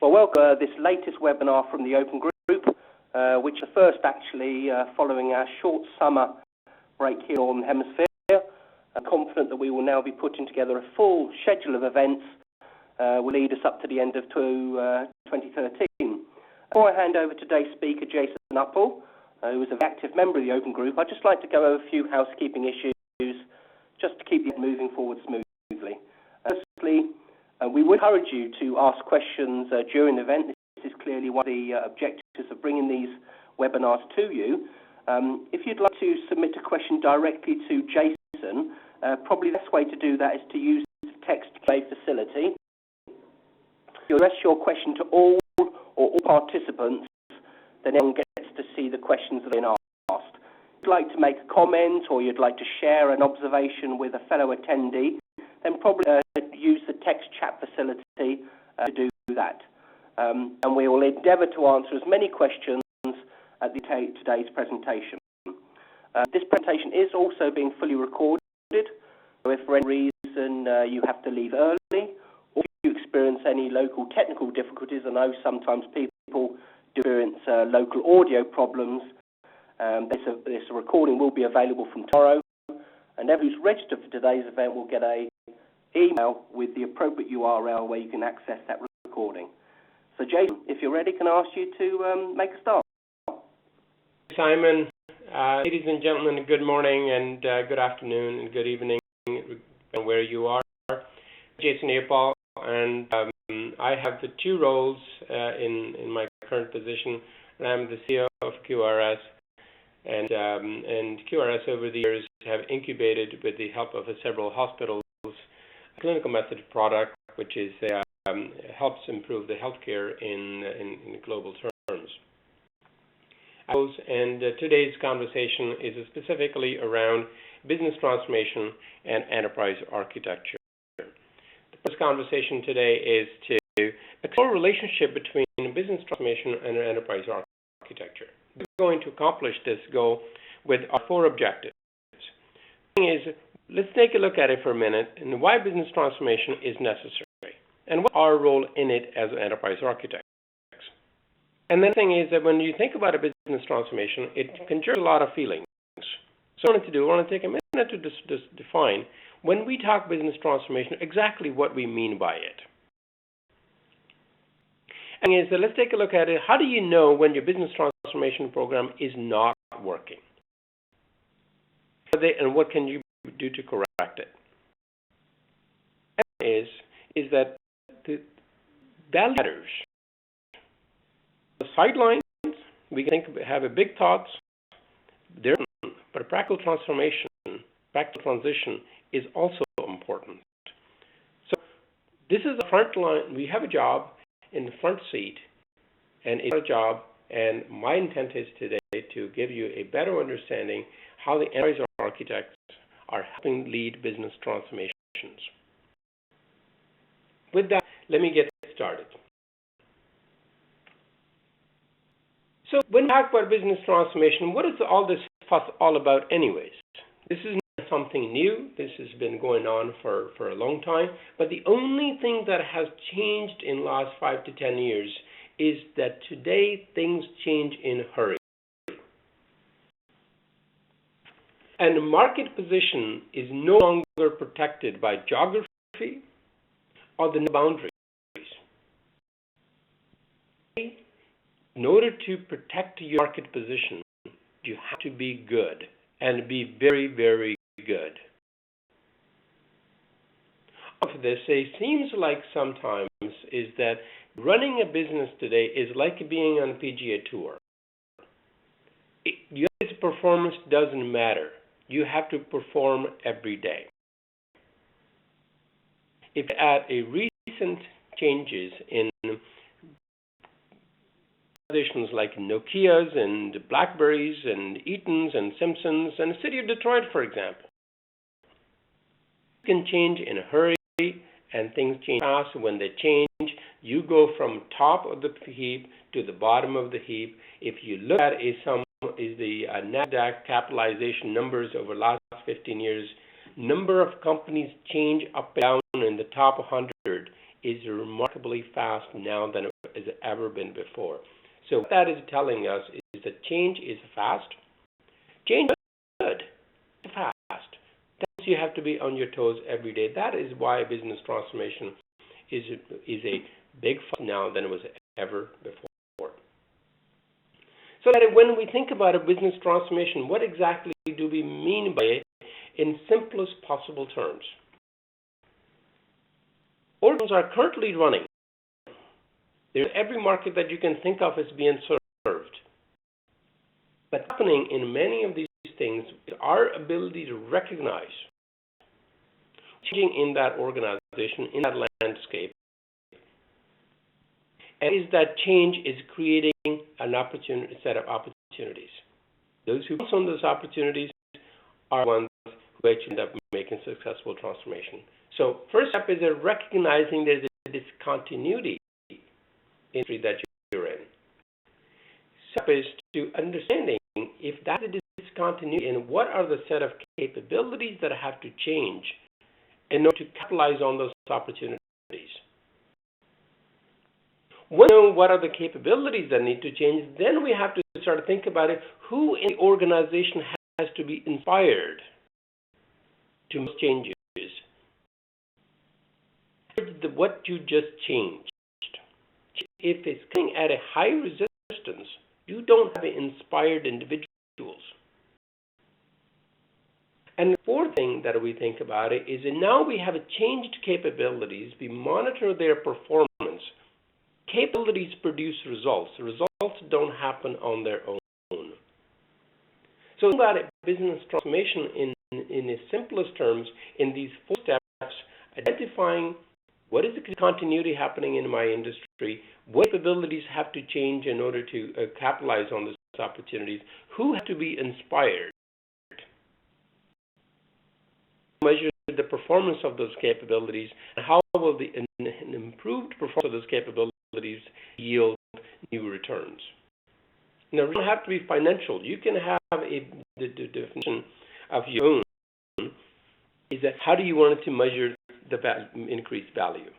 Well, welcome to this latest webinar from the Open Group, which is the first actually following our short summer break here in the Northern Hemisphere. I'm confident that we will now be putting together a full schedule of events will lead us up to the end of 2013. Before I hand over to today's speaker, Jason Uppal, who is an active member of the Open Group, I'd just like to go over a few housekeeping issues just to keep it moving forward smoothly. Firstly, we would encourage you to ask questions during the event. This is clearly one of the objectives of bringing these webinars to you. If you'd like to submit a question directly to Jason, probably the best way to do that is to use the text Q&A facility. You address your question to all participants, then everyone gets to see the questions that are being asked. If you'd like to make a comment or you'd like to share an observation with a fellow attendee, then probably use the text chat facility to do that. And we will endeavour to answer as many questions at today's presentation. This presentation is also being fully recorded, so if for any reason you have to leave early, or if you experience any local technical difficulties, I know sometimes people experience local audio problems, this recording will be available from tomorrow, and everyone who's registered for today's event will get an email with the appropriate URL where you can access that recording. So Jason, if you're ready, can I ask you to make a start? Simon, ladies and gentlemen, good morning and good afternoon and good evening where you are. Jason Uppal, and I have the two roles in my current position. I'm the CEO of QRS, and QRS over the years have incubated with the help of several hospitals a clinical method product which is helps improve the healthcare in global terms. And today's conversation is specifically around business transformation and enterprise architecture. The first conversation today is to explore the relationship between business transformation and enterprise architecture. We're going to accomplish this goal with our four objectives. The thing is, let's take a look at it for a minute and why business transformation is necessary and what's our role in it as enterprise architects. And then the thing is that when you think about a business transformation, it conjures a lot of feelings. So I want to take a minute to define, when we talk business transformation, exactly what we mean by it. And so let's take a look at it. How do you know when your business transformation program is not working? And what can you do to correct it? Is that the value matters. The sidelines, we can have a big thoughts, but a practical transformation, practical transition is also important. So this is the front line. We have a job in the front seat, and it's a job, and my intent is today to give you a better understanding how the enterprise architects are helping lead business transformations. With that, let me get started. So when we talk about business transformation, what is all this fuss all about anyways? This is not something new. This has been going on for a long time. But the only thing that has changed in the last 5 to 10 years is that today things change in a hurry. And the market position is no longer protected by geography or the boundaries. In order to protect your market position, you have to be good and be very, very good. Of this, it seems like sometimes is that running a business today is like being on a PGA tour. Your performance doesn't matter. You have to perform every day. If you add a recent changes in organizations like Nokia's and Blackberries and Eaton's and Simpsons and the city of Detroit, for example, can change in a hurry, and things change fast. When they change, you go from top of the heap to the bottom of the heap. If you look at the NASDAQ capitalization numbers over the last 15 years, number of companies change up and down in the top 100 is remarkably fast now than it it's ever been before. So what that is telling us is that change is fast. Change is good. It's fast. That means you have to be on your toes every day. That is why business transformation is a big fuss now than it was ever before. So that when we think about a business transformation, what exactly do we mean by it in simplest possible terms? Organizations are currently running. There's every market that you can think of as being served. But happening in many of these things is our ability to recognize changing in that organization, in that landscape, and is that change is creating an opportunity, set of opportunities. Those who pass on those opportunities are ones who actually end up making successful transformation. So first step is recognizing there's a discontinuity in the industry that you're in. Step is to understanding if that's a discontinuity and what are the set of capabilities that have to change in order to capitalize on those opportunities. When we know what are the capabilities that need to change, then we have to start to think about it. Who in the organization has to be inspired to make changes? What you just changed. If it's coming at a high resistance, you don't have inspired individuals. And the fourth thing that we think about it is that now we have changed capabilities. We monitor their performance. Capabilities produce results. The results don't happen on their own. So think about it, business transformation in the simplest terms, in these 4 steps, identifying what is the continuity happening in my industry, what capabilities have to change in order to capitalize on those opportunities, who has to be inspired, measure the performance of those capabilities, and how will an improved performance of those capabilities yield new returns. Now, it doesn't have to be financial. You can have the definition of your own is that how do you want it to measure the increased value.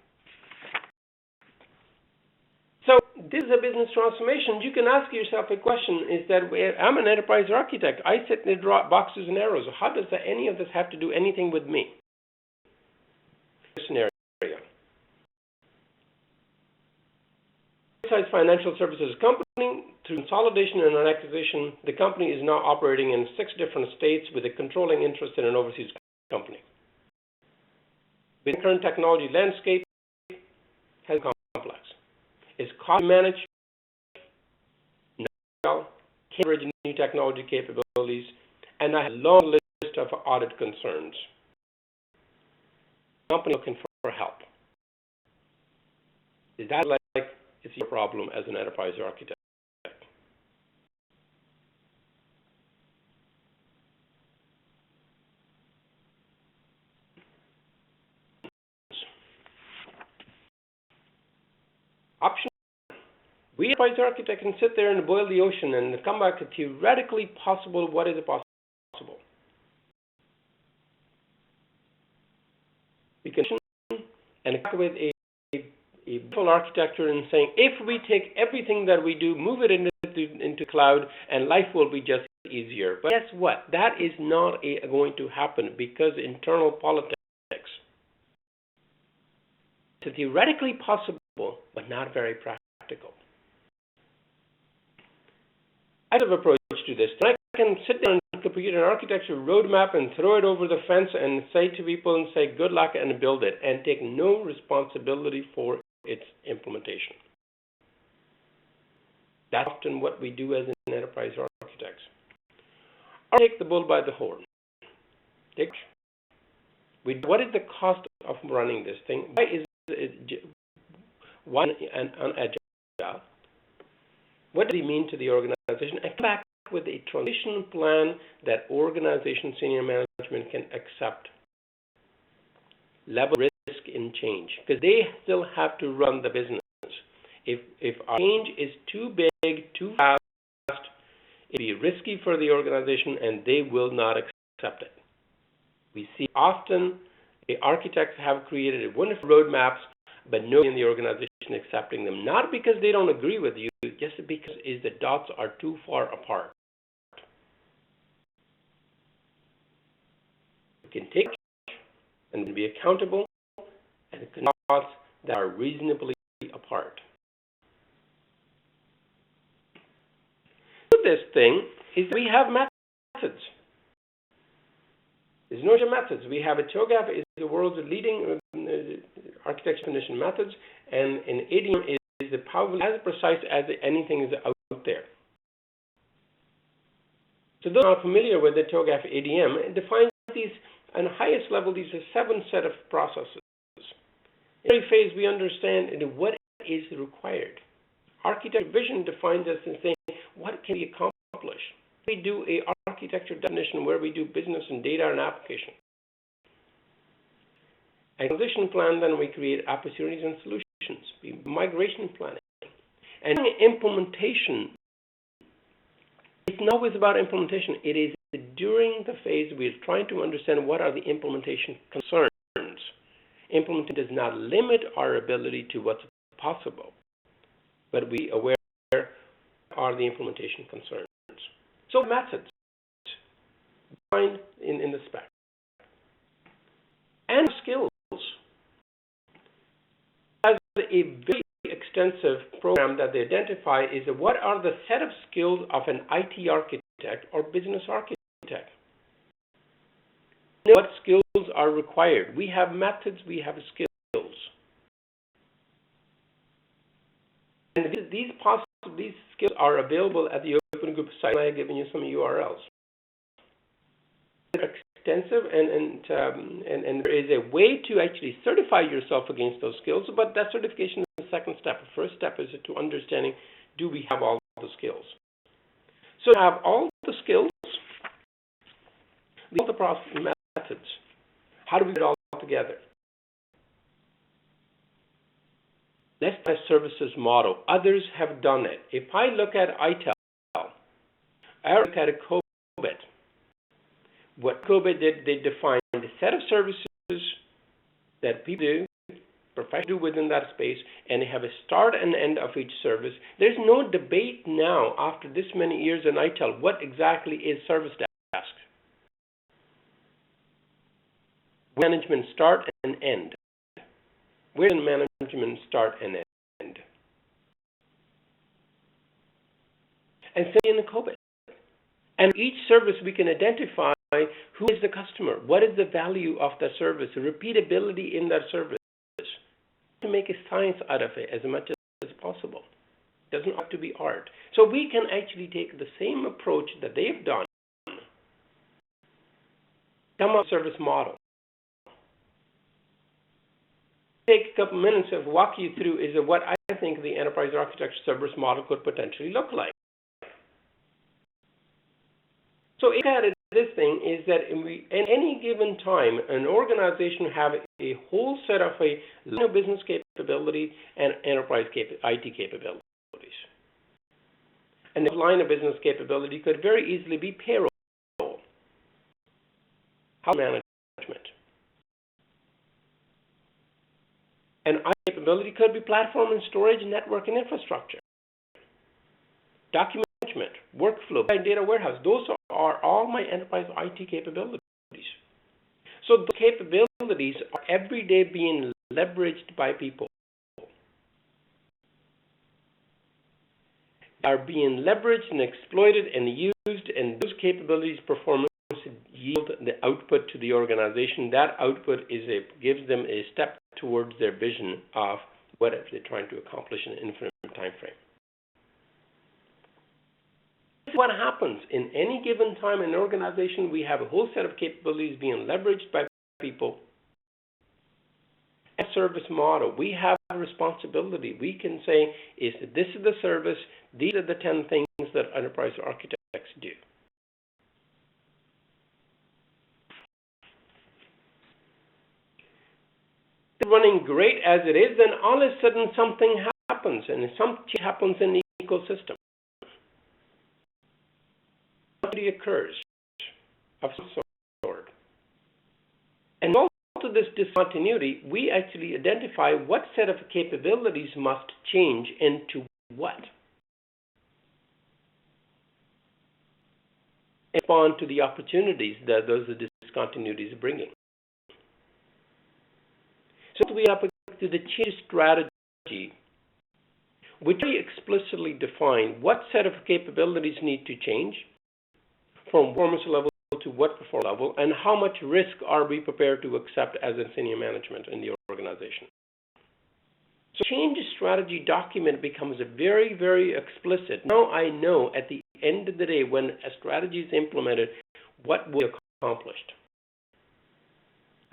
So this is a business transformation. You can ask yourself a question, is that I'm an enterprise architect. I sit and draw boxes and arrows. How does any of this have to do anything with me? Scenario. Financial services company, through consolidation and an acquisition, the company is now operating in 6 different states with a controlling interest in an overseas company. The current technology landscape has become complex. It's cost managed, can't bridge new technology capabilities, and I have a long list of audit concerns. Company looking for help. Is that like it's your problem as an enterprise architect? Option: we enterprise architect can sit there and boil the ocean and come back to theoretically possible. What is possible? We can and come with a full architecture and saying, if we take everything that we do, move it into cloud, and life will be just easier. But guess what? That is not going to happen because internal politics. It's theoretically possible, but not very practical. I have an approach to this. I can sit down and complete an architecture roadmap and throw it over the fence and say to people and say, good luck and build it, and take no responsibility for its implementation. That's often what we do as an enterprise architects. Or take the bull by the horn. What is the cost of running this thing? Why is it unagile? What does it mean to the organization? And come back with a transition plan that organization senior management can accept. Level risk in change, because they still have to run the business. If our change is too big, too fast, it'll be risky for the organization and they will not accept it. We see often the architects have created wonderful roadmaps but nobody in the organization accepting them, not because they don't agree with you, just because the dots are too far apart. You can take and be accountable and dots that are reasonably apart. This thing is we have methods. There's no methods. We have a TOGAF is the world's leading architecture definition methods, and an ADM is probably as precise as anything is out there. So those who are familiar with the TOGAF ADM, it defines these, on the highest level, these are 7 set of processes. In every phase, we understand what is required. Architecture vision defines us in saying, what can we accomplish? We do a architecture definition where we do business and data and application. A transition plan, then we create opportunities and solutions. Migration planning. And implementation, it's not always about implementation. It is during the phase we're trying to understand what are the implementation concerns. Implementation does not limit our ability to what's possible, but we are aware are the implementation concerns. So methods defined in the spec. And skills. As a very extensive program that they identify is what are the set of skills of an IT architect or business architect. What skills are required? We have methods, we have skills. And these skills are available at the Open Group site. I have given you some URLs. They're extensive, and there is a way to actually certify yourself against those skills, but that certification is the second step. The first step is to understanding, do we have all the skills? So we have all the skills, all the process methods. How do we put it all together? Let's try a services model. Others have done it. If I look at ITEL, I look at a COBIT. What COBIT did, they defined a set of services that people do, professionals do within that space, and they have a start and end of each service. There's no debate now, after this many years in ITEL, what exactly is service desk. Management start and end. Where does management start and end? And same in the COBIT. And each service we can identify who is the customer, what is the value of that service, the repeatability in that service. To make a science out of it as much as possible. It doesn't have to be art. So we can actually take the same approach that they've done, come up with a service model. Take a couple minutes to walk you through is what I think the enterprise architecture service model could potentially look like. So if you look at this thing is that in any given time, an organization have a whole set of a line of business capability and enterprise IT capabilities. And the line of business capability could very easily be payroll, house management. And IT capability could be platform and storage, network and infrastructure. Document management, workflow, data warehouse, those are all my enterprise IT capabilities. So the capabilities are every day being leveraged by people. Are being leveraged and exploited and used, and those capabilities performance yield the output to the organization. That output gives them a step towards their vision of what they're trying to accomplish in an infinite time frame. What happens in any given time in an organization, we have a whole set of capabilities being leveraged by people. A service model, we have a responsibility. We can say, this is the service, these are the 10 things that enterprise architects do. It's running great as it is, then all of a sudden something happens, and something happens in the ecosystem. Something occurs of some sort. And of this discontinuity, we actually identify what set of capabilities must change into what. And respond to the opportunities that those discontinuities are bringing. So we have to the change strategy, which we explicitly define what set of capabilities need to change from performance level to what performance level, and how much risk are we prepared to accept as a senior management in the organization. So change strategy document becomes very, very explicit. Now I know at the end of the day, when a strategy is implemented, what will be accomplished.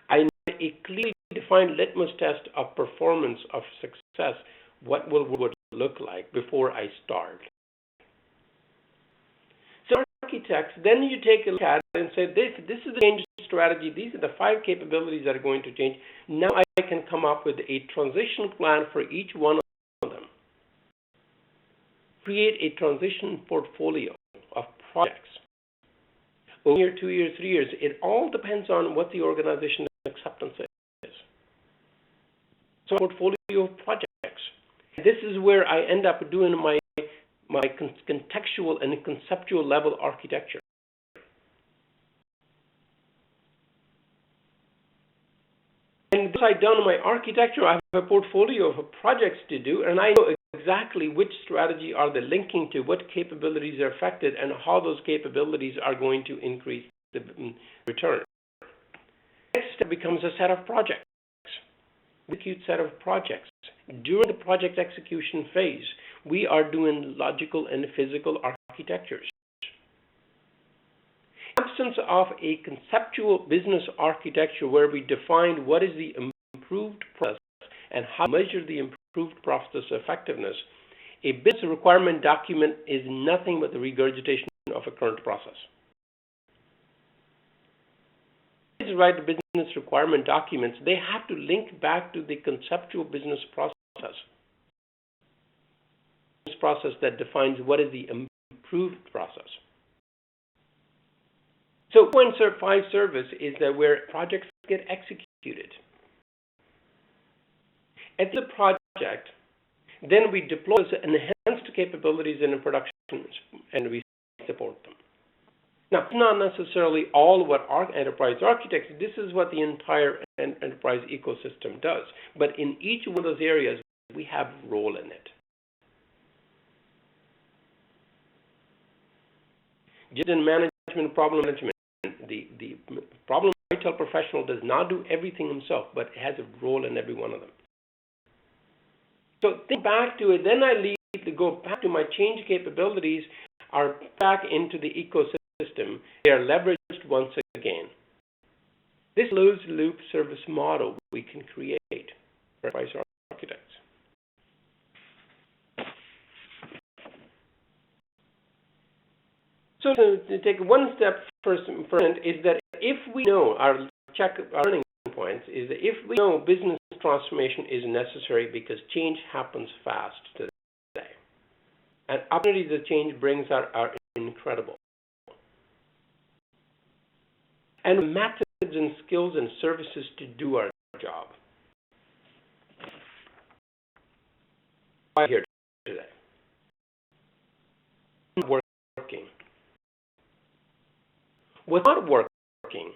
I know a clearly defined litmus test of performance, of success, what will look like before I start. So architects, then you take a look at it and say, this is the change strategy, these are the 5 capabilities that are going to change. Now I can come up with a transition plan for each one of them. Create a transition portfolio of projects. 1 year, 2 years, 3 years, it all depends on what the organization's acceptance is. So a portfolio of projects. This is where I end up doing my contextual and conceptual level architecture. And once I've done my architecture, I have a portfolio of projects to do, and I know exactly which strategy are they linking to, what capabilities are affected, and how those capabilities are going to increase the return. Next step becomes a set of projects, execute set of projects. During the project execution phase, we are doing logical and physical architectures. In the absence of a conceptual business architecture where we define what is the improved process and how to measure the improved process effectiveness, a business requirement document is nothing but the regurgitation of a current process. To write the business requirement documents, they have to link back to the conceptual business process. This process that defines what is the improved process. So 2.5 service is that where projects get executed. At the project, then we deploy enhanced capabilities in production and we support them. Now, it's not necessarily all what our enterprise architects, this is what the entire enterprise ecosystem does. But in each one of those areas, we have a role in it. Just in management, problem management, the problem ITEL professional does not do everything himself, but has a role in every one of them. So think back to it, then I leave to go back to my change capabilities are back into the ecosystem. They are leveraged once again. This closed loop service model we can create for enterprise architects. So to take one step first is that if we know our learning points is that if we know business transformation is necessary because change happens fast today, and opportunities that change brings are incredible. And methods and skills and services to do our job. Here today. Working. What's not working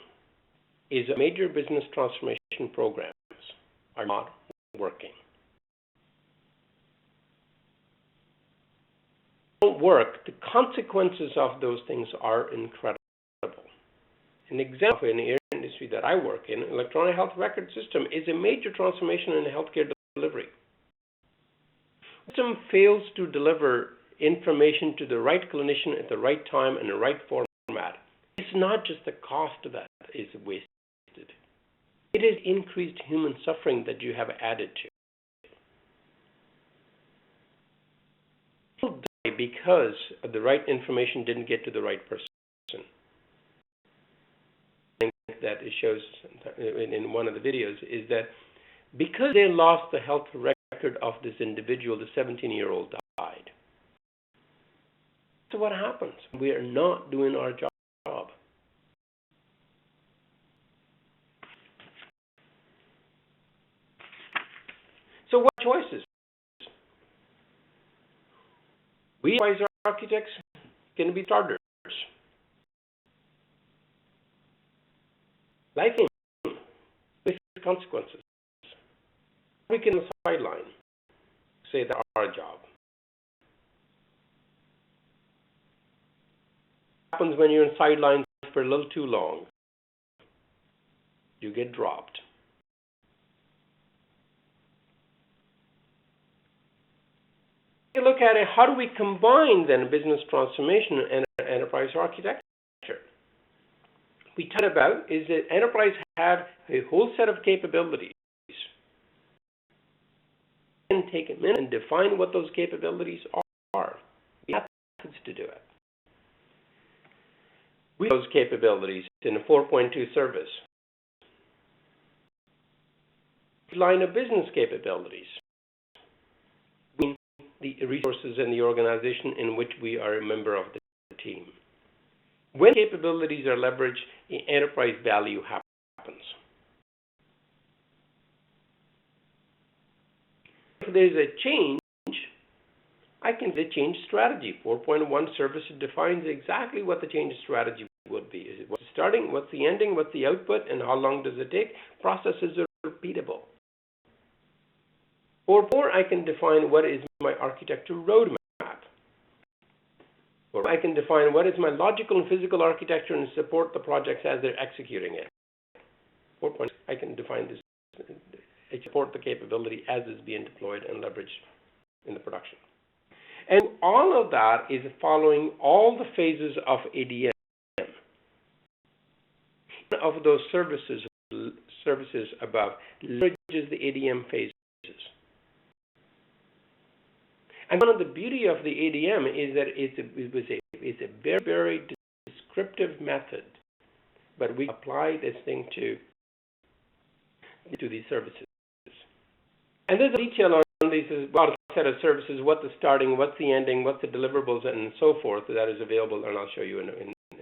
is major business transformation programs are not working. Don't work, the consequences of those things are incredible. An example in the industry that I work in, electronic health record system, is a major transformation in healthcare delivery. The system fails to deliver information to the right clinician at the right time and the right format. It's not just the cost of that is wasted. It is increased human suffering that you have added to. People die because the right information didn't get to the right person. That it shows in one of the videos is that because they lost the health record of this individual, the 17-year-old died. So what happens? We are not doing our job. choices. We, as architects, can be starters. Life with consequences. We can sideline, say that's our job. What happens when you're in sidelines for a little too long? You get dropped. You look at it, how do we combine then business transformation and enterprise architecture? We talked about is that enterprise have a whole set of capabilities. And take a minute and define what those capabilities are. We have methods to do it. We have those capabilities in a 4.2 service. Line of business capabilities. The resources in the organization in which we are a member of the team. When capabilities are leveraged, enterprise value happens. If there's a change, I can say change strategy. 4.1 service defines exactly what the change strategy would be. Is it what's starting, what's the ending, what's the output, and how long does it take? Processes are repeatable. 4.4, I can define what is my architecture roadmap. Or I can define what is my logical and physical architecture and support the projects as they're executing it. 4.6, I can define this, support the capability as it's being deployed and leveraged in the production. And all of that is following all the phases of ADM. One of those services above leverages the ADM phases. And one of the beauty of the ADM is that it's a very, very descriptive method, but we apply this thing to these services. And there's a detail on these, about a set of services, what the starting, what's the ending, what's the deliverables, and so forth, that is available, and I'll show you in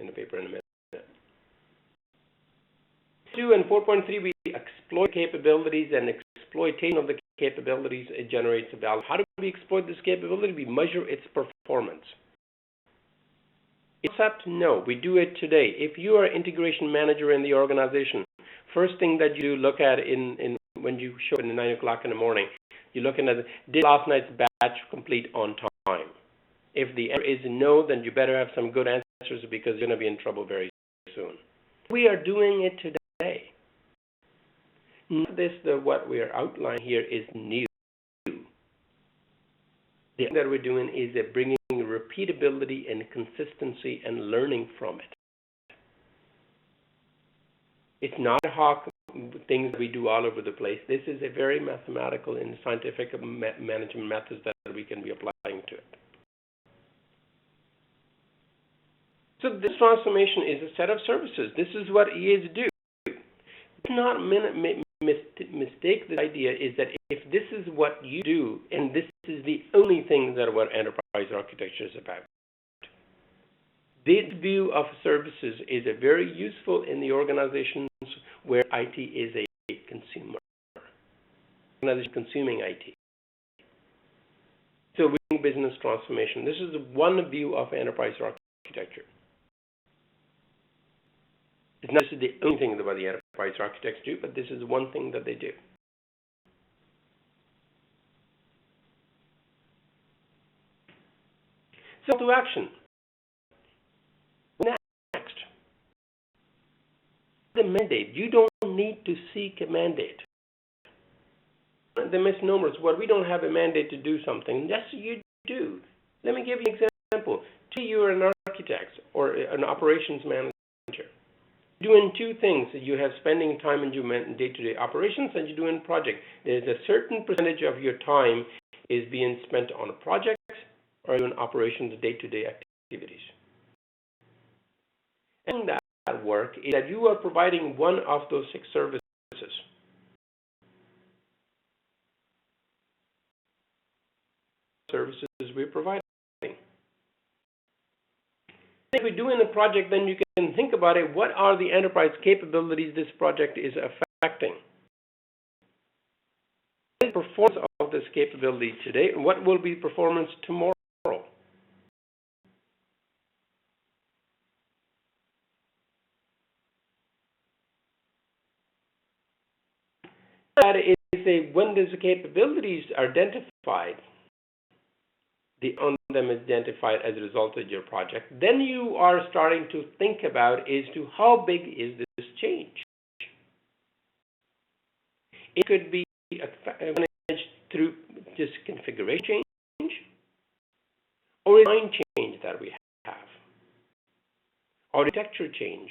the paper in a minute. 2 and 4.3, we exploit capabilities, and exploitation of the capabilities, it generates a value. How do we exploit this capability? We measure its performance. Except, no, we do it today. If you are an integration manager in the organization, first thing that you look at when you show up at 9 o'clock in the morning, you're looking at, did last night's batch complete on time? If the answer is no, then you better have some good answers because you're going to be in trouble very soon. We are doing it today. What we are outlining here is new. The thing that we're doing is bringing repeatability and consistency and learning from it. It's not ad hoc things that we do all over the place. This is a very mathematical and scientific management methods that we can be applying to it. So this transformation is a set of services. This is what EAs do. Do not mistake the idea is that if this is what you do, and this is the only thing that what enterprise architecture is about. This view of services is a very useful in the organizations where IT is a consumer. Organization consuming IT. So business transformation. This is one view of enterprise architecture. It's not the only thing that the enterprise architects do, but this is one thing that they do. So to action. Next. The mandate. You don't need to seek a mandate. The misnomers, well, we don't have a mandate to do something. Yes, you do. Let me give you an example. You are an architect or an operations manager. Doing two things. You have spending time in your day-to-day operations and you're doing project. There's a certain percentage of your time is being spent on projects or doing operations day-to-day activities. And that work is that you are providing one of those 6 services. Services we're providing. If we're doing a project, then you can think about it. What are the enterprise capabilities this project is affecting? The performance of of this capability today, and what will be performance tomorrow? That is when there's the capabilities are identified, on them identified as a result of your project, then you are starting to think about as to how big is this change. It could be managed through just configuration change, or a design change that we have, or architecture change,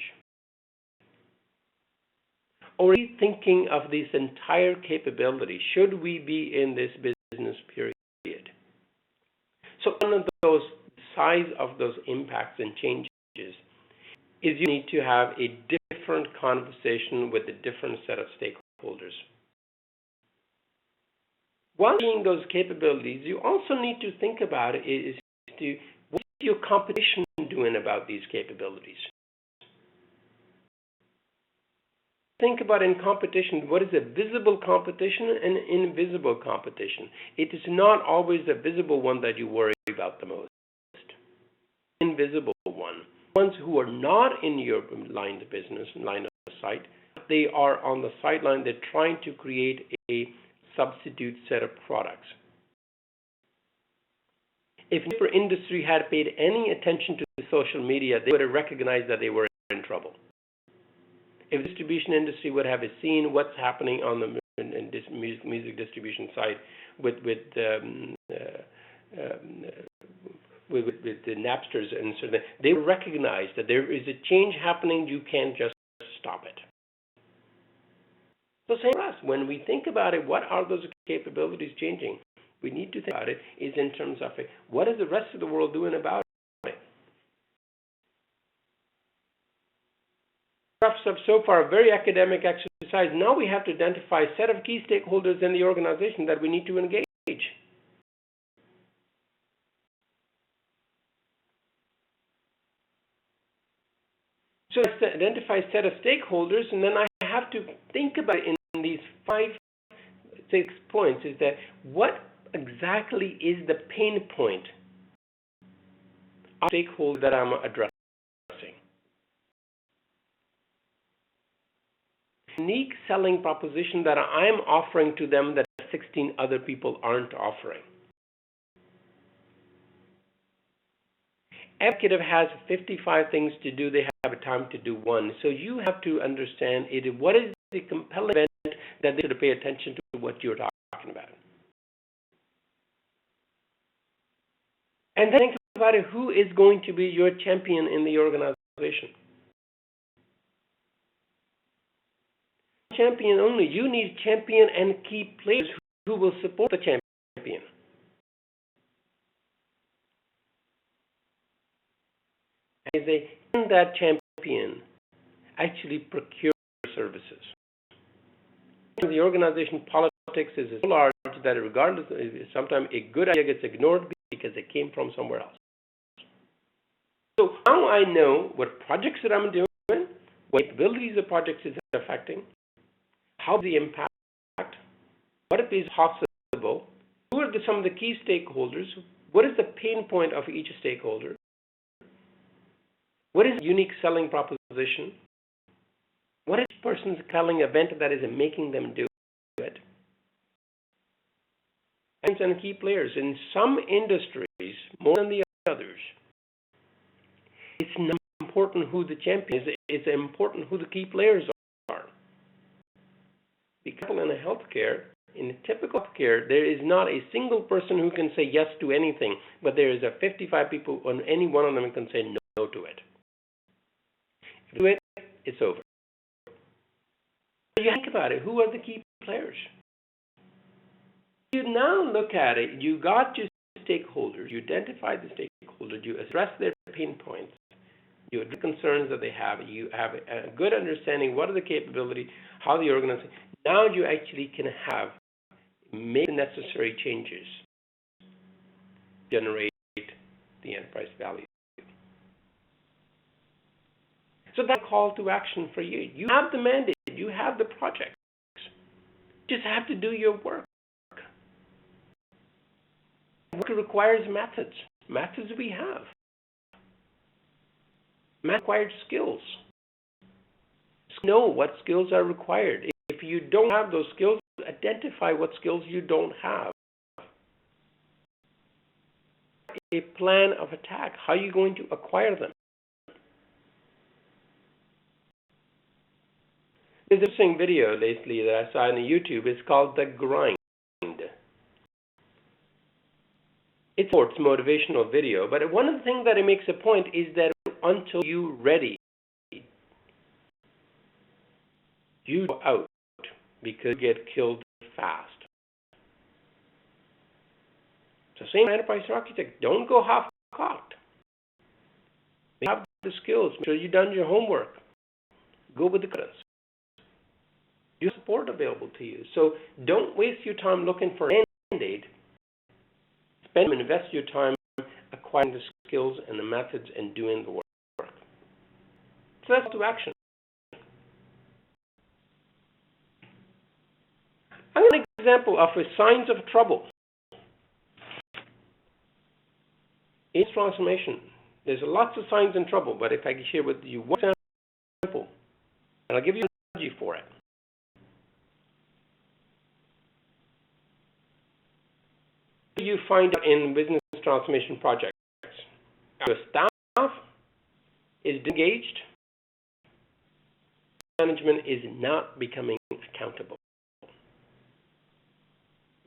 or rethinking of this entire capability. Should we be in this business period? So one of those size of those impacts and changes is you need to have a different conversation with a different set of stakeholders. While seeing those capabilities, you also need to think about what is your competition doing about these capabilities? Think about in competition, what is a visible competition and invisible competition? It is not always the visible one that you worry about the most. Invisible one. Ones who are not in your line of business, line of sight, they are on the sideline, they're trying to create a substitute set of products. If the industry had paid any attention to social media, they would have recognized that they were in trouble. If the distribution industry would have seen what's happening on the music distribution side with the Napsters and so that, they recognize that there is a change happening. You can't just stop it. So same for us. When we think about it, what are those capabilities changing? We need to think about it is in terms of what is the rest of the world doing about it? So far, a very academic exercise. Now we have to identify a set of key stakeholders in the organization that we need to engage. So I identify a set of stakeholders, and then I have to think about it in these 6 points, is that what exactly is the pain point of stakeholder that I'm addressing? Unique selling proposition that I'm offering to them that 16 other people aren't offering. Executive has 55 things to do, they have time to do one. So you have to understand what is the compelling event that they should pay attention to what you're talking about. And then think about it, who is going to be your champion in the organization? Champion only. You need champion and key players who will support the champion. And can that champion actually procure services? The organization politics is so large that regardless, sometimes a good idea gets ignored because it came from somewhere else. So now I know what projects that I'm doing, what capabilities the projects is affecting, how the impact, what is possible, who are some of the key stakeholders, what is the pain point of each stakeholder, what is the unique selling proposition, what is the person's selling event that is making them do it, and key players. In some industries, more than the others, it's not important who the champion is, it's important who the key players are. Because in healthcare, in typical healthcare, there is not a single person who can say yes to anything, but there is 55 people, and any one of them can say no to it. If you do it, it's over. So you think about it, who are the key players? You now look at it, you got your stakeholders, you identify the stakeholders, you address their pain points, you address the concerns that they have, you have a good understanding what are the capabilities, how the organization. Now you actually can make the necessary changes, generate the enterprise value. So that's a call to action for you. You have the mandate, you have the projects. You just have to do your work. requires methods. Methods we have. Math requires skills. Know what skills are required. If you don't have those skills, identify what skills you don't have. A plan of attack. How are you going to acquire them? There's an interesting video lately that I saw on YouTube. It's called The Grind. It's a sports motivational video, but one of the things that it makes a point is that until you're ready, you go out because you get killed fast. So same enterprise architect, don't go half-cocked. You have the skills, make sure you've done your homework. Go with the confidence. You have support available to you. So don't waste your time looking for an end-aid. Spend and invest your time acquiring the skills and the methods and doing the work. So that's to action. I'm going to make an example of a signs of trouble. In transformation, there's lots of signs of trouble, but if I can share with you one example, and I'll give you an analogy for it. You find out in business transformation projects, your staff is engaged, management is not becoming accountable.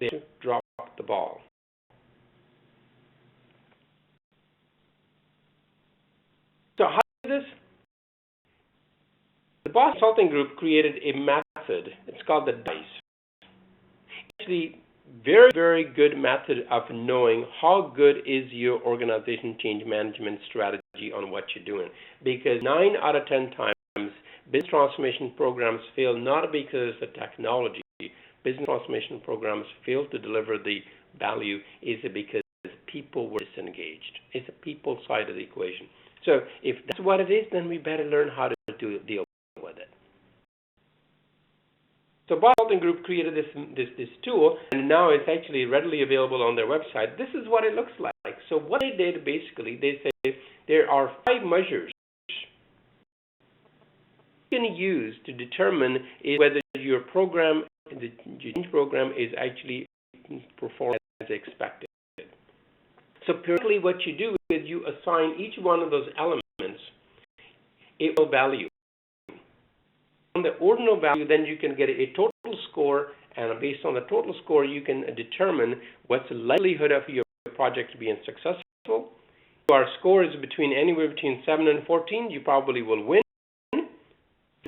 They drop the ball. So how do this? The Boston Consulting Group created a method. It's called the DICE. Actually, very, very good method of knowing how good is your organization change management strategy on what you're doing. Because 9 out of 10 times, business transformation programs fail not because of the technology. Business transformation programs fail to deliver the value is because people were disengaged. It's the people side of the equation. So if that's what it is, then we better learn how to deal with it. So Boston Consulting Group created this tool, and now it's actually readily available on their website. This is what it looks like. So what they did basically, they say there are 5 measures you can use to determine whether your program, the change program, is actually performing as expected. So periodically, what you do is you assign each one of those elements a value. On the ordinal value, then you can get a total score, and based on the total score, you can determine what's the likelihood of your project being successful. If our score is anywhere between 7 and 14, you probably will win.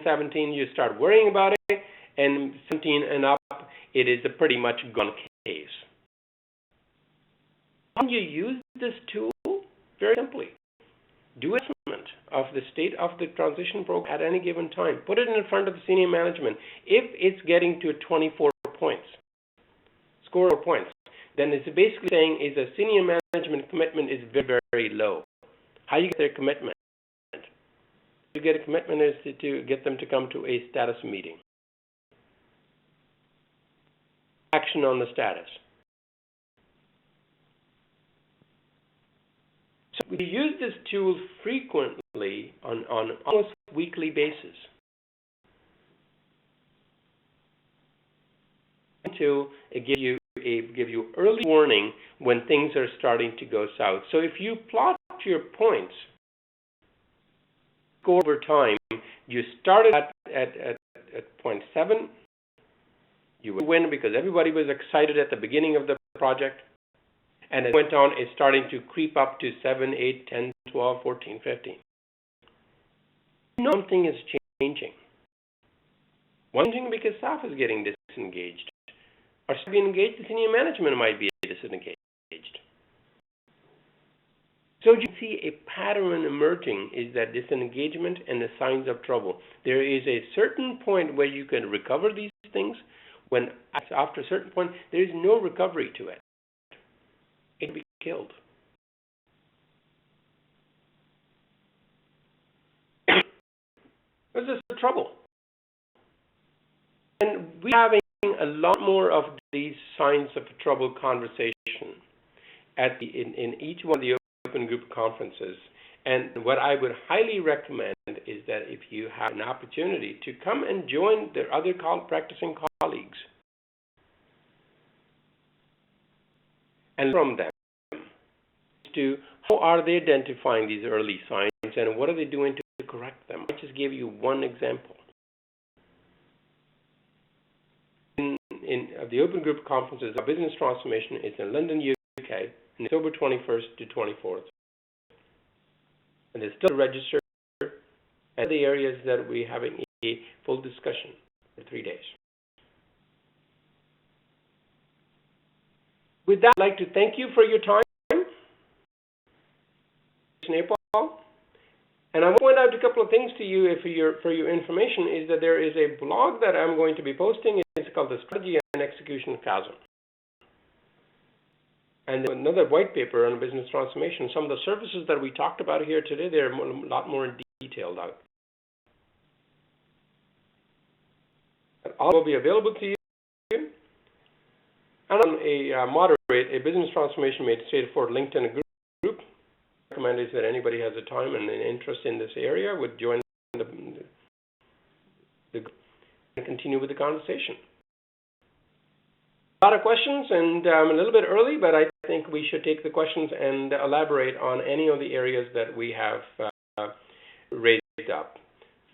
17, you start worrying about it, and 17 and up, it is a pretty much gone case. How do you use this tool? Very simply. Do an assessment of the state of the transition program at any given time. Put it in front of the senior management. If it's getting to 24 points, score 4 points, then it's basically saying is a senior management commitment is very, very low. How do you get their commitment? To get a commitment is to get them to come to a status meeting. Action on the status. So we use this tool frequently on almost weekly basis to give you early warning when things are starting to go south. So if you plot your points score over time, you started at point 7, you win because everybody was excited at the beginning of the project. And it went on, it's starting to creep up to 7, 8, 10, 12, 14, 15. Something is changing. One thing because staff is getting disengaged. Or being engaged, the senior management might be disengaged. So you see a pattern emerging is that disengagement and the signs of trouble. There is a certain point where you can recover these things. When after a certain point, there is no recovery to it. It will be killed. This is the trouble. And we're having a lot more of these signs of trouble conversation. in each one of the open group conferences. And what I would highly recommend is that if you have an opportunity to come and join the other practicing colleagues and from them to how are they identifying these early signs and what are they doing to correct them. I just gave you one example. In the open group conferences, our business transformation is in London, UK, on October 21st to 24th. And there's still registered and the areas that we're having a full discussion for 3 days. With that, I'd like to thank you for your time in April. And I want to point out a couple of things to you for your information is that there is a blog that I'm going to be posting. It's called The Strategy and Execution Chasm. And another white paper on business transformation. Some of the services that we talked about here today, they're a lot more detailed out. All will be available to you. And I'm moderate a business transformation made straightforward LinkedIn group. Recommend is that anybody has a time and an interest in this area would join the group and continue with the conversation. A lot of questions, and I'm a little bit early, but I think we should take the questions and elaborate on any of the areas that we have raised up.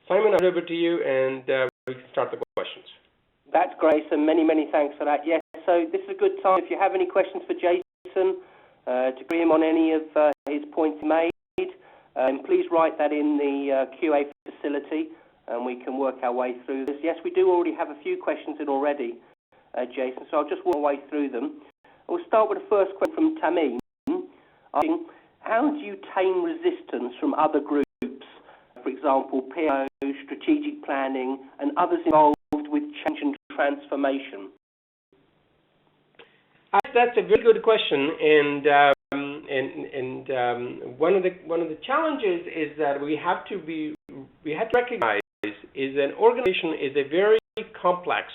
Simon, I'll over to you, and we can start the questions. That's great, and many, many thanks for that. Yes, so this is a good time. If you have any questions for Jason, to agree him on any of his points made, please write that in the QA facility, and we can work our way through this. Yes, we do already have a few questions in already, Jason, so I'll just walk my way through them. We'll start with the first question from Tamim, asking, how do you tame resistance from other groups, for example, PO, strategic planning, and others involved with change and transformation? That's a very good question, and one of the challenges is that we have to recognize is that an organization is a very complex.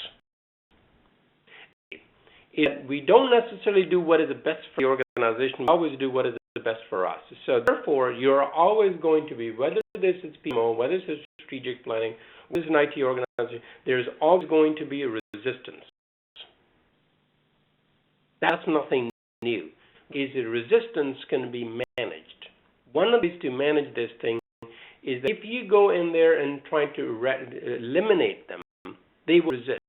We don't necessarily do what is the best for the organization. We always do what is the best for us. So therefore, you're always going to be, whether this is PMO, whether this is strategic planning, whether it's an IT organization, there's always going to be a resistance. That's nothing new. Is the resistance can be managed. One of the ways to manage this thing is that if you go in there and try to eliminate them, they will resist.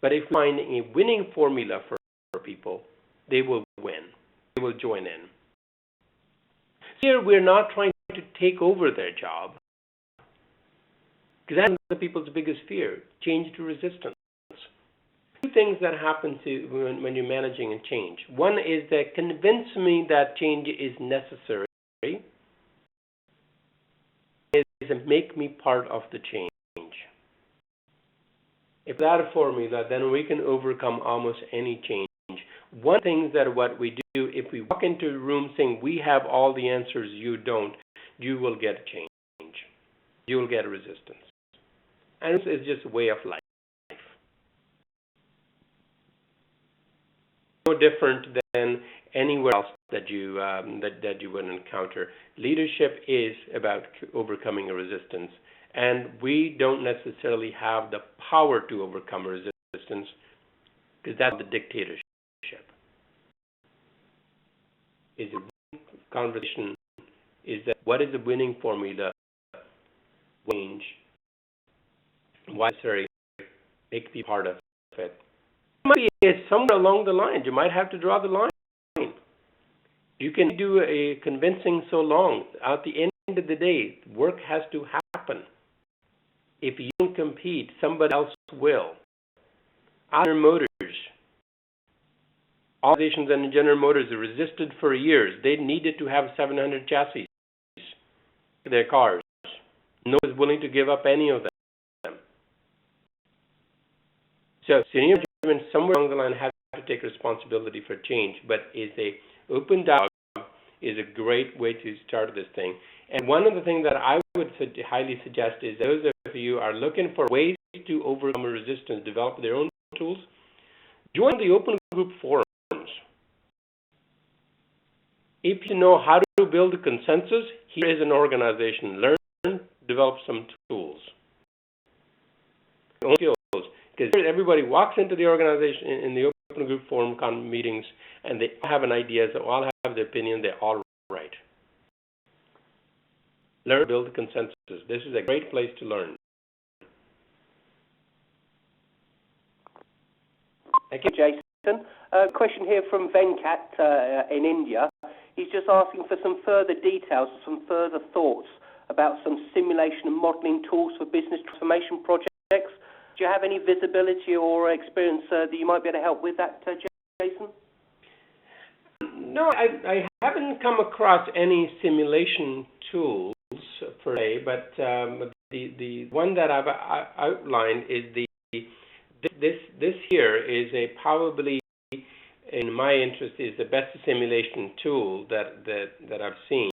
But if we find a winning formula for people, they will win. They will join in. Here, we're not trying to take over their job, because that's one of the people's biggest fear, change to resistance. Two things that happen to when you're managing a change. One is that convince me that change is necessary, is to make me part of the change. If that a formula, then we can overcome almost any change. One thing that what we do, if we walk into a room saying we have all the answers, you don't, you will get a change. You will get a resistance. And it's just a way of life. No different than anywhere else that you that you would encounter. Leadership is about overcoming a resistance. And we don't necessarily have the power to overcome resistance, because that's the dictatorship. Is the conversation is that what is the winning formula? Change. Why necessary? Make people part of it. It might be somewhere along the line. You might have to draw the line. You can do a convincing so long. At the end of the day, work has to happen. If you don't compete, somebody else will. General Motors, organizations and General Motors resisted for years. They needed to have 700 chassis for their cars. No one was willing to give up any of them. So senior management somewhere along the line has to take responsibility for change, but is a open dialogue is a great way to start this thing. And one of the things that I would highly suggest is those of you are looking for ways to overcome resistance, develop their own tools, join the open group forums. If you know how to build a consensus, here is an organization. Learn, develop some tools. Skills. Because everybody walks into the organization in the open group forum meetings, and they all have an idea, they all have the opinion, they're all right. Learn, build a consensus. This is a great place to learn. Thank you, Jason. Question here from Venkat in India. He's just asking for some further details, some further thoughts about some simulation and modeling tools for business transformation projects. Do you have any visibility or experience that you might be able to help with that, Jason? No, I haven't come across any simulation tools per se, but the one that I've outlined is this here is probably, in my interest, is the best simulation tool that I've seen,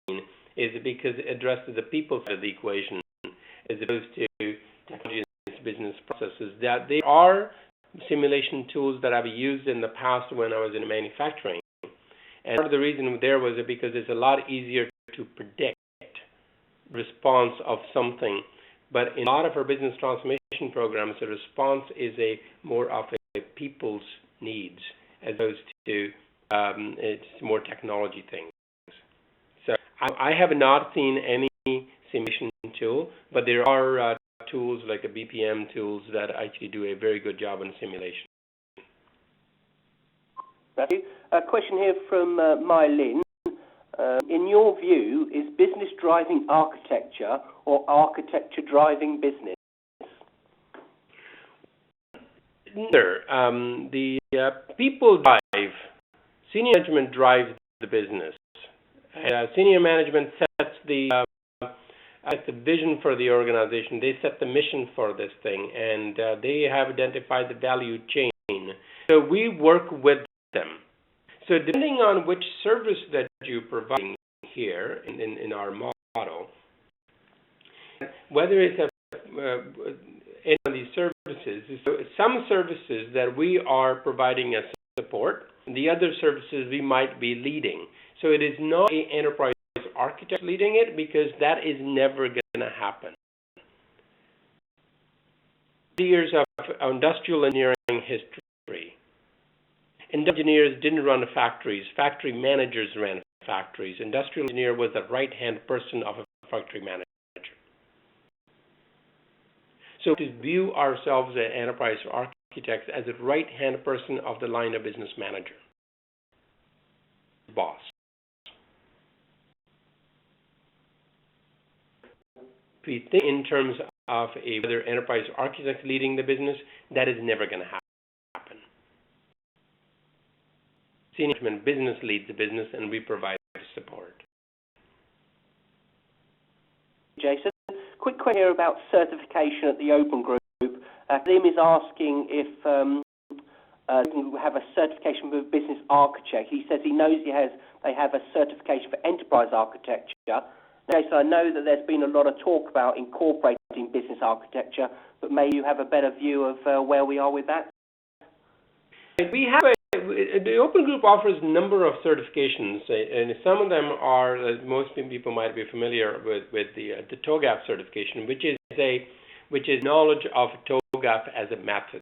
is because it addresses the people side of the equation as opposed to technology and business processes. That there are simulation tools that I've used in the past when I was in manufacturing, and part of the reason there was because it's a lot easier to predict response of something. But in a lot of our business transformation programs, the response is more of a people's needs as opposed to it's more technology things. So I have not seen any simulation tool, but there are tools like a BPM tools that actually do a very good job in simulation. Thank you. A question here from Mai Lin. In your view, is business driving architecture or architecture driving business? Neither. The people drive, senior management drives the business. Senior management sets the vision for the organization. They set the mission for this thing, and they have identified the value chain. So we work with them. So depending on which service that you're providing here in our model, whether it's any of these services, so some services that we are providing as support, the other services we might be leading. So it is not an enterprise architect leading it, because that is never going to happen. Years of industrial engineering history. Engineers didn't run factories. Factory managers ran factories. Industrial engineer was the right-hand person of a factory manager. So to view ourselves as enterprise architects as a right-hand person of the line of business manager, boss. If we think in terms of whether enterprise architect leading the business, that is never going to happen. Senior management business leads the business, and we provide support. Jason, quick question here about certification at the Open Group. Liam is asking if you have a certification for business architect. He says he knows they have a certification for enterprise architecture. So I know that there's been a lot of talk about incorporating business architecture, but may you have a better view of where we are with that? We have the Open Group offers a number of certifications, and some of them are, as most people might be familiar with the TOGAF certification, which is knowledge of TOGAF as a method.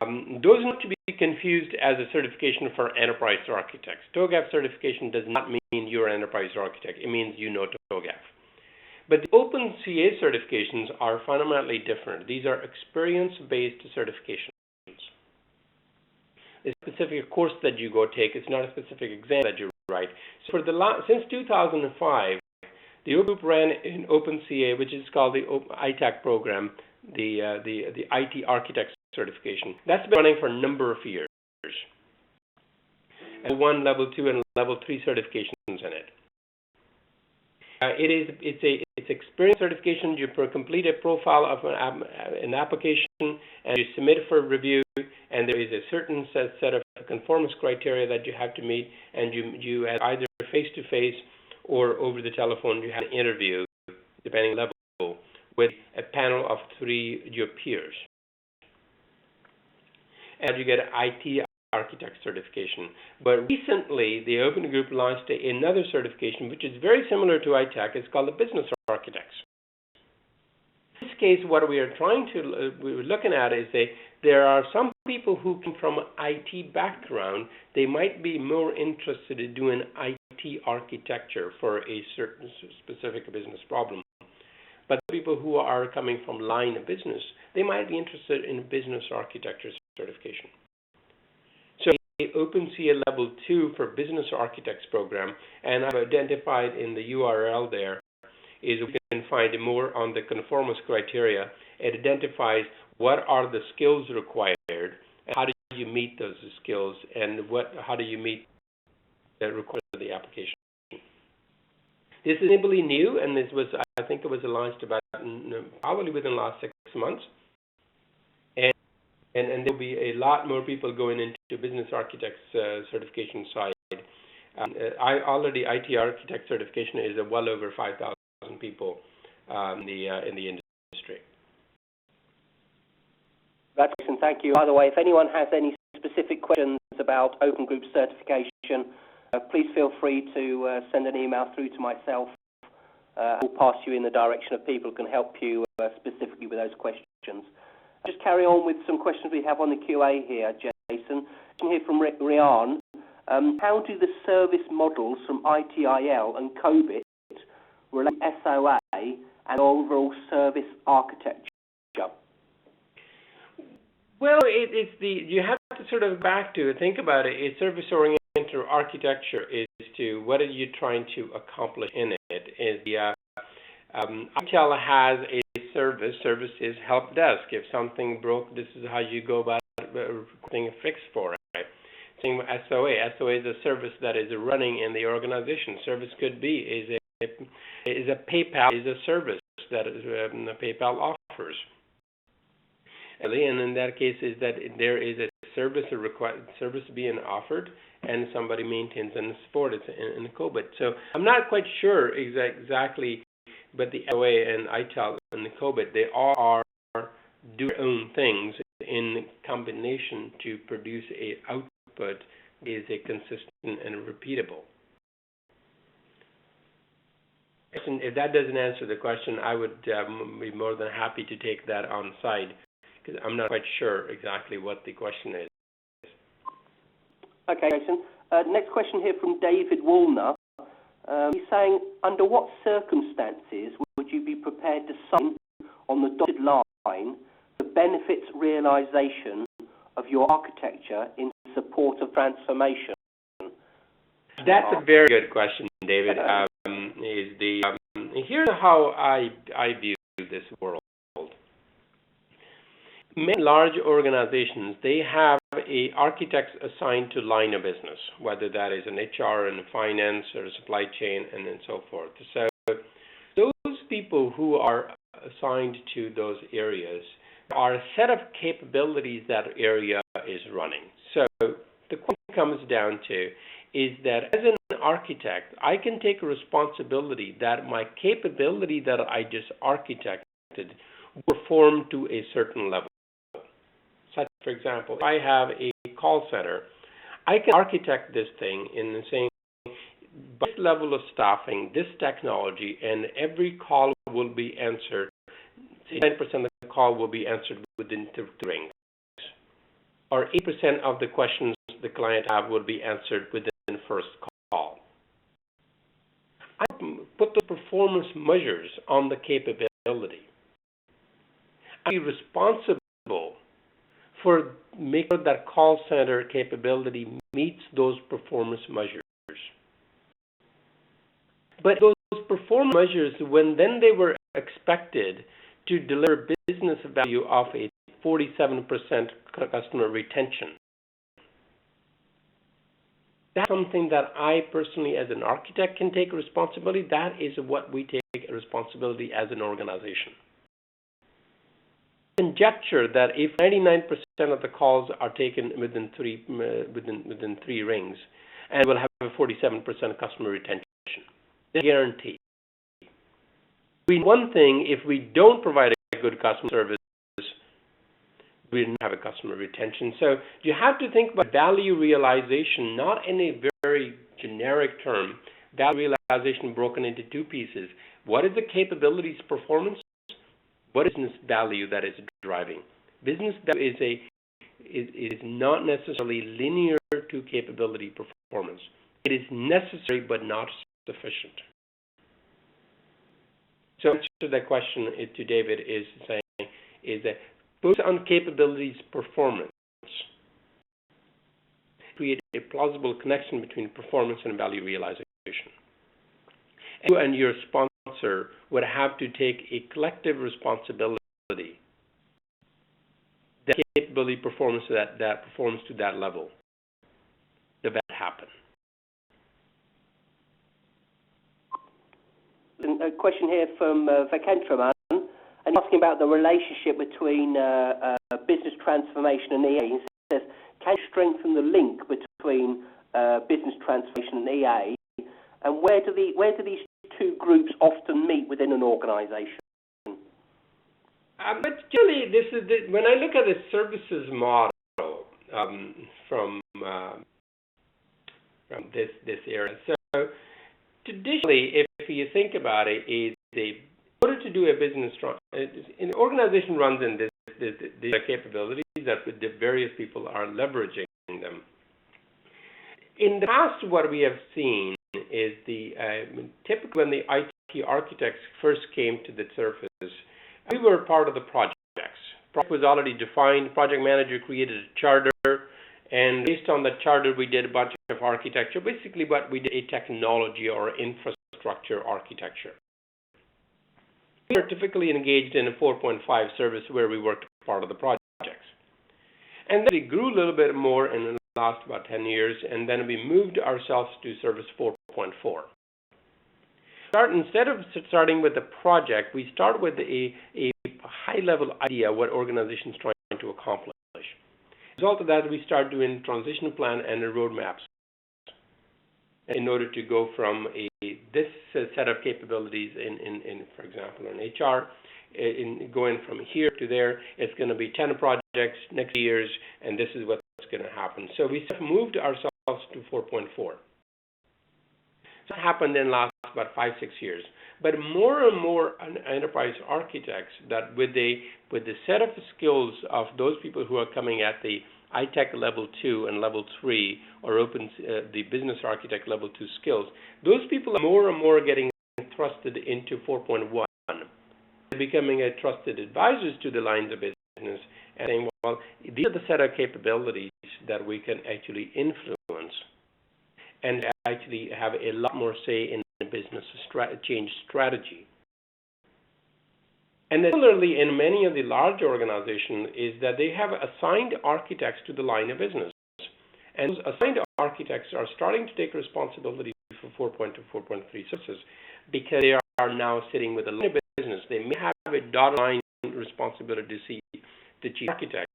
Those are not to be confused as a certification for enterprise architects. TOGAF certification does not mean you're an enterprise architect. It means you know TOGAF. But the Open CA certifications are fundamentally different. These are experience-based certifications. A specific course that you go take, it's not a specific exam that you write. So since 2005, the Open Group ran in Open CA, which is called the ITAC program, the IT Architect certification. That's been running for a number of years. And Level 1, Level 2, and Level 3 certifications in it. It's experience certification. You complete a profile of an application, and you submit it for review. And there is a certain set of conformance criteria that you have to meet, and you either face-to-face or over the telephone, you have an interview, depending on level, with a panel of 3 your peers. And you get IT Architect certification. But recently, the Open Group launched another certification, which is very similar to ITAC. It's called the Business Architects. In this case, what we are we're looking at is there are some people who come from an IT background. They might be more interested in doing IT architecture for a certain specific business problem. But people who are coming from line of business, they might be interested in business architecture certification. So the OpenCA Level 2 for Business Architects program, and I've identified in the URL there, is we can find more on the conformance criteria. It identifies what are the skills required, and how do you meet those skills, and how do you meet the requirements of the application. This is relatively new, and I think it was launched about probably within the last 6 months. And there'll be a lot more people going into business architects certification side. IT architect certification is well over 5,000 people in the industry. That's excellent. Thank you. By the way, if anyone has any specific questions about Open Group certification, please feel free to send an email through to myself. We'll pass you in the direction of people who can help you specifically with those questions. Just carry on with some questions we have on the QA here, Jason. Here from Rian. How do the service models from ITIL and COBIT relate to SOA and overall service architecture? Well, you have to sort of back to think about it. A service-oriented architecture is to what are you trying to accomplish in it? Is the ITIL has a service. Service is help desk. If something broke, this is how you go about getting a fix for it. Same with SOA. SOA is a service that is running in the organization. Service could be is a PayPal is a service that PayPal offers. And in that case, is that there is a service being offered, and somebody maintains and supports it in the COBIT. So I'm not quite sure exactly, but the SOA and ITIL and the COBIT, they all are do their own things in combination to produce a output is a consistent and repeatable. If that doesn't answer the question, I would be more than happy to take that on side, because I'm not quite sure exactly what the question is. Okay, Jason. Next question here from David Woolner. He's saying, under what circumstances would you be prepared to sign on the dotted line the benefits realization of your architecture in support of transformation? That's a very good question, David. Here's how I view this world. Many large organizations, they have architects assigned to line of business, whether that is an HR and finance or supply chain and so forth. So those people who are assigned to those areas are a set of capabilities that area is running. So the question comes down to is that as an architect, I can take a responsibility that my capability that I just architected perform to a certain level. Such, for example, if I have a call center, I can architect this thing in the same by this level of staffing, this technology, and every call will be answered. 9% of the call will be answered within 2 rings, or 8% of the questions the client have will be answered within the first call. I put the performance measures on the capability. I'm responsible for making sure that call center capability meets those performance measures. But those performance measures, when then they were expected to deliver business value of a 47% customer retention, that's something that I personally, as an architect, can take responsibility. That is what we take responsibility as an organization. Conjecture that if 99% of the calls are taken within three rings, and we'll have a 47% customer retention, that's a guarantee. We know one thing: if we don't provide a good customer service, we didn't have a customer retention. So you have to think about value realization, not in a very generic term. Value realization broken into two pieces. What is the capabilities performance? What is business value that is driving? Business value is not necessarily linear to capability performance. It is necessary but not sufficient. So the answer to that question to David is saying is that focus on capabilities performance, create a plausible connection between performance and value realization. You and your sponsor would have to take a collective responsibility that capability performance that performs to that level. That happen. A question here from Vakentraman, and asking about the relationship between business transformation and EA. He says, can you strengthen the link between business transformation and EA, and where do these two groups often meet within an organisation? But generally, when I look at the services model from this area, so traditionally, if you think about it, in order to do a business, an organization runs in these capabilities that the various people are leveraging them. In the past, what we have seen is typically when the IT architects first came to the surface, we were part of the projects. Project was already defined. Project manager created a charter, and based on that charter, we did a bunch of architecture. Basically, what we did a technology or infrastructure architecture. We were typically engaged in a 4.5 service where we worked part of the projects. And then we grew a little bit more in the last about 10 years, and then we moved ourselves to service 4.4. Instead of starting with a project, we start with a high-level idea what organization is trying to accomplish. As a result of that, we start doing transition plan and roadmaps in order to go from this set of capabilities in for example, in HR, going from here to there. It's going to be 10 projects next years, and this is what's going to happen. So we moved ourselves to 4.4. That happened in the last about 5-6 years. But more and more enterprise architects that with the set of skills of those people who are coming at the ITech level 2 and level 3 or the business architect level 2 skills, those people are more and more getting thrusted into 4.1, becoming a trusted advisors to the lines of business and saying, well, these are the set of capabilities that we can actually influence and actually have a lot more say in the business change strategy. And similarly, in many of the large organizations, is that they have assigned architects to the line of business. And those assigned architects are starting to take responsibility for 4.2, 4.3 services because they are now sitting with a line of business. They may have a dotted line responsibility to see the chief architect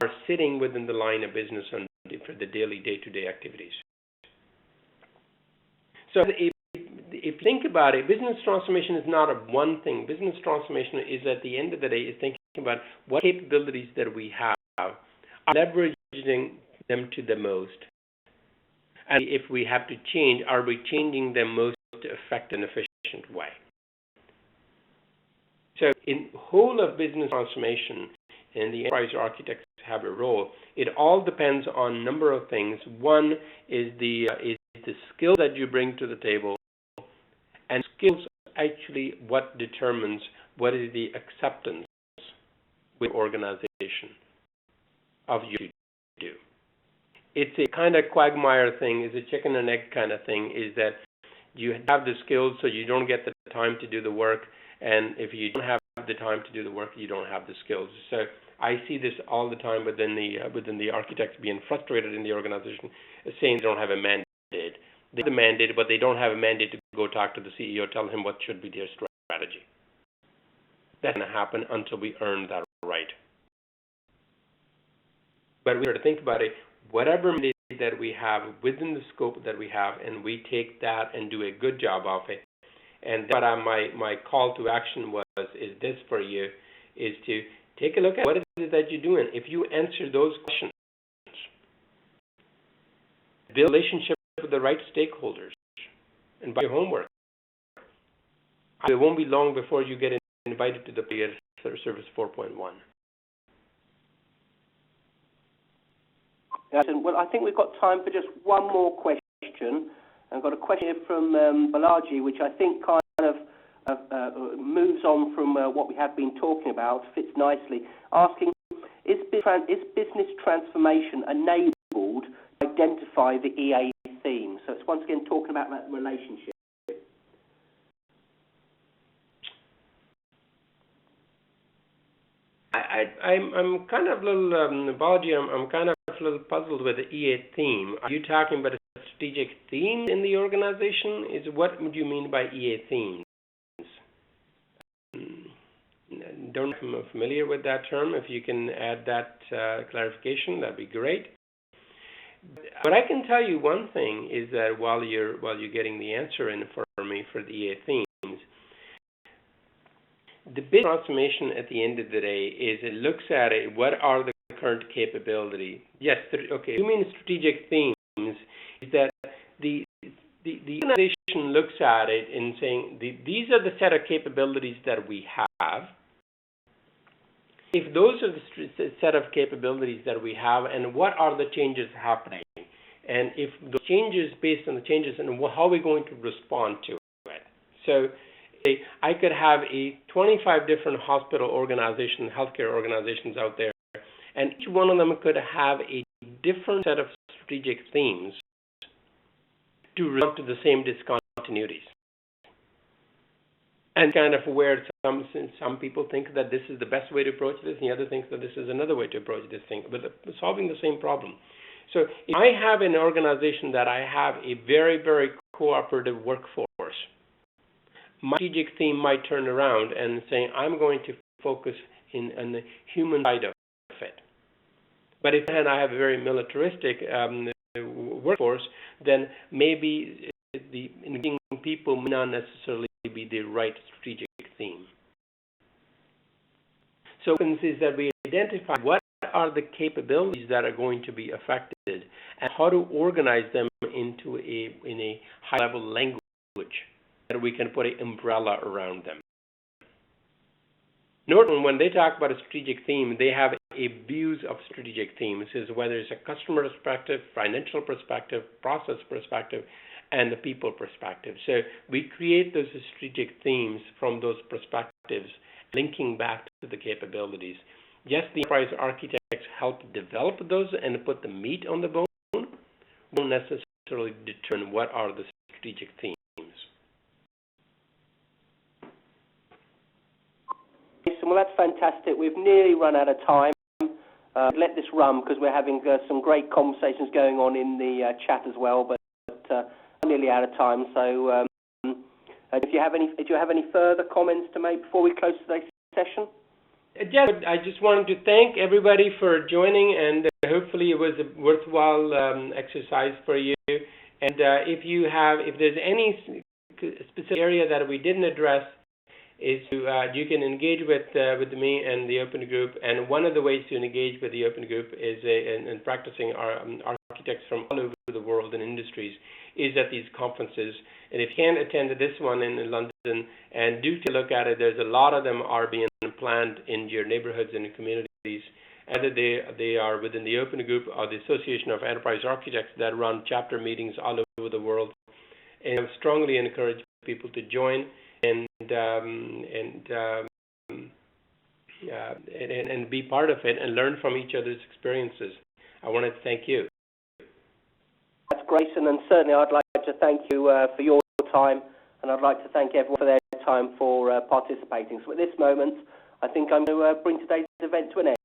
are sitting within the line of business and for the daily day-to-day activities. So if you think about it, business transformation is not a one thing. Business transformation is, at the end of the day, is thinking about what capabilities that we have, are leveraging them to the most. And if we have to change, are we changing them most effective and efficient way? So in whole of business transformation, and the enterprise architects have a role, it all depends on a number of things. One is the skill that you bring to the table, and skills actually what determines what is the acceptance with organization of you to do. It's a kind of quagmire thing, it's a chicken and egg kind of thing, is that you have the skills so you don't get the time to do the work, and if you don't have the time to do the work, you don't have the skills. So I see this all the time within the architects being frustrated in the organization, saying they don't have a mandate. They have a mandate, but they don't have a mandate to go talk to the CEO, tell him what should be their strategy. That's going to happen until we earn that right. But we have to think about it, whatever mandate that we have within the scope that we have, and we take that and do a good job of it. And what my call to action is this for you, is to Take a look at what is it that you're doing. If you answer those questions, build a relationship with the right stakeholders, and by your homework, it won't be long before you get invited to the Service 4.1. Well, I think we've got time for just one more question. I've got a question here from Balaji, which I think kind of moves on from what we have been talking about, fits nicely, asking, is business transformation enabled to identify the EA theme? So it's once again talking about that relationship. I'm kind of a little, Balaji, I'm kind of a little puzzled with the EA theme. Are you talking about a strategic theme in the organization? What would you mean by EA themes? Don't I'm familiar with that term. If you can add that clarification, that'd be great. But I can tell you one thing is that while you're getting the answer in for me for the EA themes, the business transformation at the end of the day is it looks at it. What are the current capability? Yes, okay. You mean strategic themes? Is that the organization looks at it and saying these are the set of capabilities that we have. If those are the set of capabilities that we have, and what are the changes happening, and if the changes based on the changes, and how are we going to respond to it? So I could have 25 different hospital organizations, healthcare organizations out there, and each one of them could have a different set of strategic themes to respond to the same discontinuities. And kind of where some people think that this is the best way to approach this, and the other thinks that this is another way to approach this thing, but solving the same problem. So if I have an organization that I have a very, very cooperative workforce, my strategic theme might turn around and say, I'm going to focus on the human side of it. But if I have a very militaristic workforce, then maybe the engaging people may not necessarily be the right strategic theme. So what happens is that we identify what are the capabilities that are going to be affected and how to organize them into in a high-level language that we can put an umbrella around them. Norton, when they talk about a strategic theme, they have a views of strategic themes, whether it's a customer perspective, financial perspective, process perspective, and the people perspective. So we create those strategic themes from those perspectives, linking back to the capabilities. Yes, the enterprise architects help develop those and put the meat on the bone, won't necessarily determine what are the strategic themes. Well, that's fantastic. We've nearly run out of time. Let this run because we're having some great conversations going on in the chat as well, but I'm nearly out of time. So do you have any further comments to make before we close today's session? Yes, I just wanted to thank everybody for joining, and hopefully it was a worthwhile exercise for you. And if there's any specific area that we didn't address, you can engage with me and the Open Group. And one of the ways to engage with the Open Group is in practicing our architects from all over the world and industries is at these conferences. And if you can't attend this one in London, and do take a look at it, there's a lot of them are being planned in your neighborhoods and communities. Whether they are within the Open Group or the Association of Enterprise Architects that run chapter meetings all over the world. And I strongly encourage people to join and be part of it and learn from each other's experiences. I want to thank you. That's Grayson, and certainly I'd like to thank you for your time, and I'd like to thank everyone for their time for participating. So at this moment, I think I'm going to bring today's event to an end.